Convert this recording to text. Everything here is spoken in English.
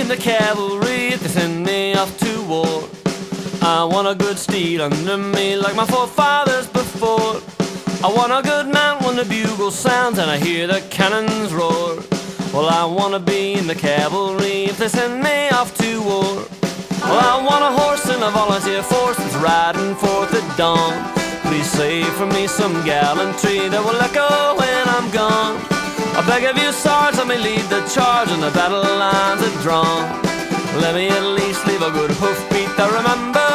the cavalry if they send me off to war. I want a good steed under me like my forefathers before. I want a good mount when the bugle sounds and I hear the cannons roar. Well, I want to be in the cavalry if they send me off to war. Well, I want a horse and a volunteer force that's riding forth at dawn. Please save for me some gallantry that will echo when I'm gone. I beg of you, Sarge, let me lead the charge and the battle lines are drawn. Let me at least leave a good hoofbeat that remembers